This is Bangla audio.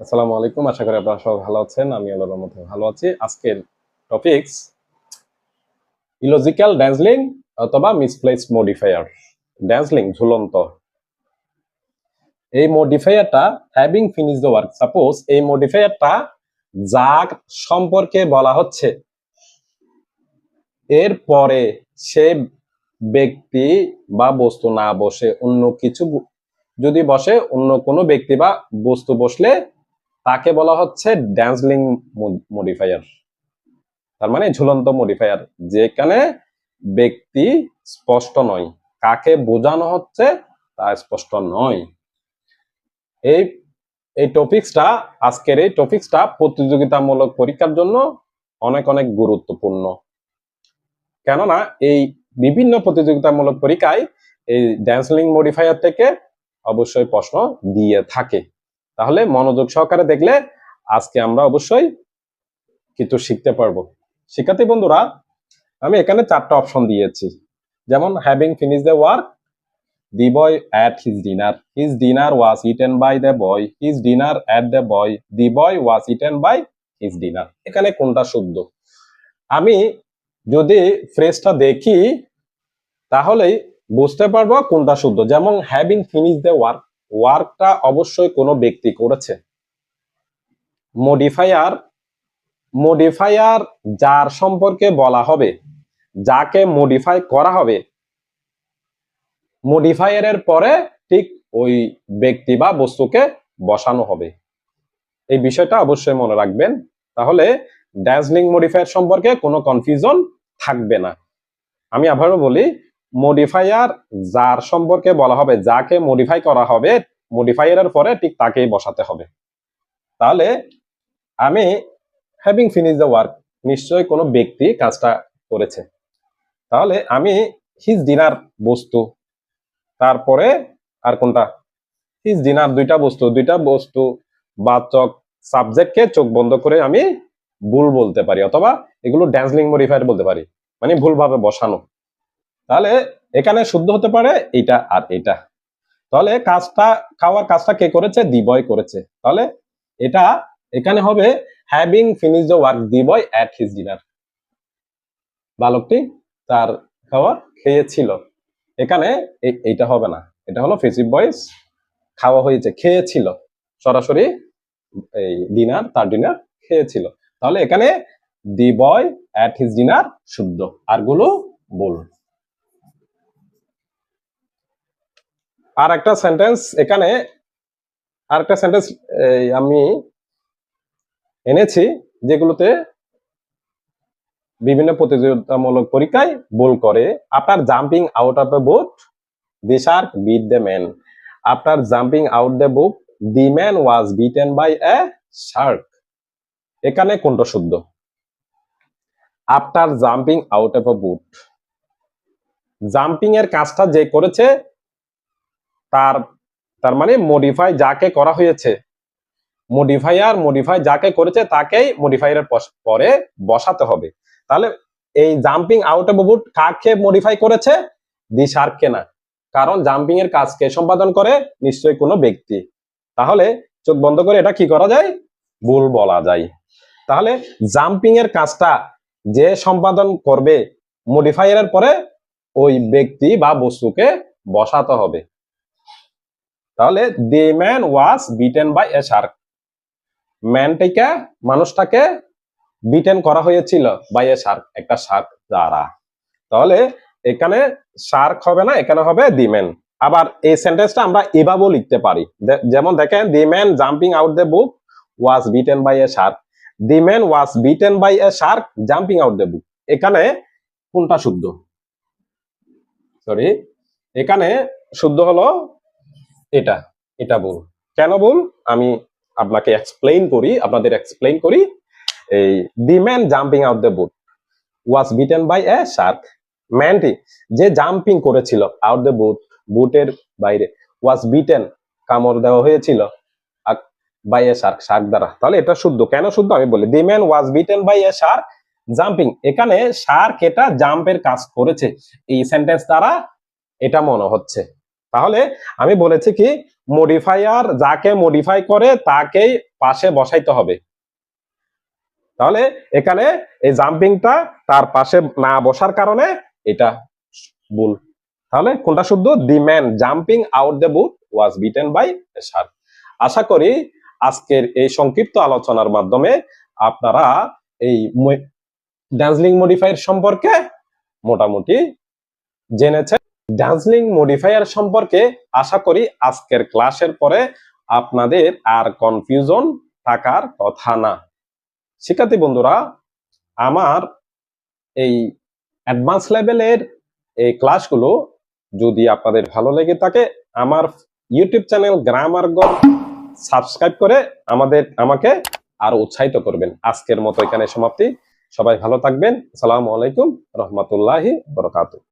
আসসালামু আলাইকুম, আশা করি আপনারা সবাই ভালো আছেন। আমি আল্লাহর মধ্যে ভালো আছি। আজকের টপিকস ইলজিক্যাল ড্যান্সলিং অথবা মিসপ্লেসড মডিফায়ার। ড্যান্সলিং ঝুলন্ত, এই মডিফায়ারটা having finish the work. Suppose এই মডিফায়ারটা যার সম্পর্কে বলা হচ্ছে এর পরে সে ব্যক্তি বা বস্তু না বসে অন্য কিছু যদি বসে, অন্য কোনো ব্যক্তি বা বস্তু বসলে তাকে বলা হচ্ছে ড্যান্সলিং মডিফায়ার। তার মানে ঝুলন্ত মডিফায়ার, যেখানে ব্যক্তি স্পষ্ট নয়, কাকে বোঝানো হচ্ছে তা স্পষ্ট নয়। এই এই টপিকসটা আজকের এই টপিকসটা প্রতিযোগিতামূলক পরীক্ষার জন্য অনেক অনেক গুরুত্বপূর্ণ। কেননা এই বিভিন্ন প্রতিযোগিতামূলক পরীক্ষায় এই ড্যান্সলিং মডিফায়ার থেকে অবশ্যই প্রশ্ন দিয়ে থাকে। তাহলে মনোযোগ সহকারে দেখলে আজকে আমরা অবশ্যই কিছু শিখতে পারবো। শিক্ষার্থী বন্ধুরা, আমি এখানে চারটা অপশন দিয়েছি। যেমন having finish the work, the boy at his dinner, his dinner was eaten by the boy, his dinner at the boy, the boy was eaten by his dinner. এখানে কোনটা শুদ্ধ? আমি যদি ফ্রেজটা দেখি তাহলেই বুঝতে পারবো কোনটা শুদ্ধ। যেমন হ্যাভিং ফিনিশ দ্য ওয়ার্ক, ওয়ার্কটা অবশ্যই কোনো ব্যক্তি করেছে। মডিফায়ার, মডিফায়ার যার সম্পর্কে বলা হবে, যাকে মডিফাই করা হবে, মডিফায়ারের পরে ঠিক ওই ব্যক্তি বা বস্তুকে বসানো হবে। এই বিষয়টা অবশ্যই মনে রাখবেন, তাহলে ড্যান্সলিং মডিফায়ার সম্পর্কে কোনো কনফিউশন থাকবে না। আমি আবারও বলি, মডিফায়ার যার সম্পর্কে বলা হবে, যাকে মডিফাই করা হবে, মডিফায়ারের পরে ঠিক তাকেই বসাতে হবে। তাহলে আমি হ্যাভিং ফিনিশ দ্য ওয়ার্ক, নিশ্চয়ই কোনো ব্যক্তি কাজটা করেছে। তাহলে আমি হিজ ডিনার বস্তু, তারপরে আর কোনটা? হিজ ডিনার, দুইটা বস্তু বাচক সাবজেক্টকে চোখ বন্ধ করে আমি ভুল বলতে পারি, অথবা এগুলো ড্যান্সলিং মডিফায়ার বলতে পারি, মানে ভুলভাবে বসানো। তাহলে এখানে শুদ্ধ হতে পারে এটা আর এটা। তাহলে কাজটা, খাওয়ার কাজটা কে করেছে? দি বয় করেছে। তাহলে এটা এখানে হবে having finish the work the boy at his dinner. বালকটি তার খাওয়া খেয়েছিল। এখানে এইটা হবে না, এটা হলো প্যাসিভ ভয়েস। খাওয়া হয়েছে, খেয়েছিল, সরাসরি এই ডিনার, তার ডিনার খেয়েছিল। তাহলে এখানে দি বয় অ্যাট হিজ ডিনার শুদ্ধ, আরগুলো ভুল। আর একটা সেন্টেন্স এখানে, আর একটা সেন্টেন্স আমি এনেছি যেগুলোতে বিভিন্ন প্রতিযোগিতামূলক পরীক্ষায় ভুল করে। After jumping out of the boat, the shark bit the man. After jumping out the book, the man was beaten by a shark. এখানে কোনটা শুদ্ধ? After jumping out of a boat, jumping এর কাজটা যে করেছে তার, তার মানে মডিফাই যাকে করা হয়েছে, মডিফাই যাকে করেছে তাকেই মডিফায়ারের পরে বসাতে হবে। তাহলে এই জাম্পিং আউট অফ বুট কাকে মডিফাই করেছে? দি শার্ককে না, কারণ জাম্পিং এর কাজকে সম্পাদন করে নিশ্চয়ই কোনো ব্যক্তি। তাহলে চোখ বন্ধ করে এটা কি করা যায়? ভুল বলা যায়। তাহলে জাম্পিং এর কাজটা যে সম্পাদন করবে, মডিফায়ারের পরে ওই ব্যক্তি বা বস্তুকে বসাতে হবে। তাহলে the man was beaten by a shark, ম্যানটিকে, মানুষটাকে বিটেন করা হয়েছিল বাই এ শার্ক, একটা শার্ক দ্বারা। তাহলে এখানে শার্ক হবে না, এখানে হবে দি ম্যান। আবার এই সেন্টেন্সটা আমরা এভাবেও লিখতে পারি, যেমন দেখেন, the man jumping out the book was beaten by a shark, the man was beaten by a shark jumping out the book. এখানে কোনটা শুদ্ধ? সরি, এখানে শুদ্ধ হলো এটা, এটা ভুল। কেন ভুল আমি আপনাকে আপনাদের এক্সপ্লেইন করি। এই the man jumping out the boat was beaten by a shark, ম্যানটি যে জাম্পিং করেছিল আউট দ্য বুট, বুটের বাইরে, ওয়াজ বিটেন কামড় দেওয়া হয়েছিল বাই এ শার্ক, শার্ক দ্বারা। তাহলে এটা শুদ্ধ। কেন শুদ্ধ আমি বলি, the man was beaten by a shark jumping, এখানে শার্ক এটা জাম্পের কাজ করেছে, এই সেন্টেন্স দ্বারা এটা মনে হচ্ছে। তাহলে আমি বলেছি কি, মডিফায়ার যাকে মডিফাই করে তাকেই পাশে বসাইতে হবে। তাহলে এখানে এই জাম্পিংটা তার পাশে না বসার কারণে এটা ভুল। তাহলে কোনটা শুদ্ধ? The man jumping out the boat was beaten by a shark. আশা করি আজকের এই সংক্ষিপ্ত আলোচনার মাধ্যমে আপনারা এই ড্যান্সলিং মডিফায়ার সম্পর্কে মোটামুটি জেনেছেন। ড্যান্সলিং মডিফায়ার সম্পর্কে আশা করি আজকের ক্লাসের পরে আপনাদের আর কনফিউশন থাকার কথা না। শিক্ষার্থী বন্ধুরা, আমার এই অ্যাডভান্স লেভেলের এই ক্লাসগুলো যদি আপনাদের ভালো লেগে থাকে, আমার ইউটিউব চ্যানেল গ্রামার গল্প সাবস্ক্রাইব করে আমাকে আরো উৎসাহিত করবেন। আজকের মতো এখানে সমাপ্তি। সবাই ভালো থাকবেন। আসসালামু আলাইকুম রহমতুল্লাহি বারাকাতুহু।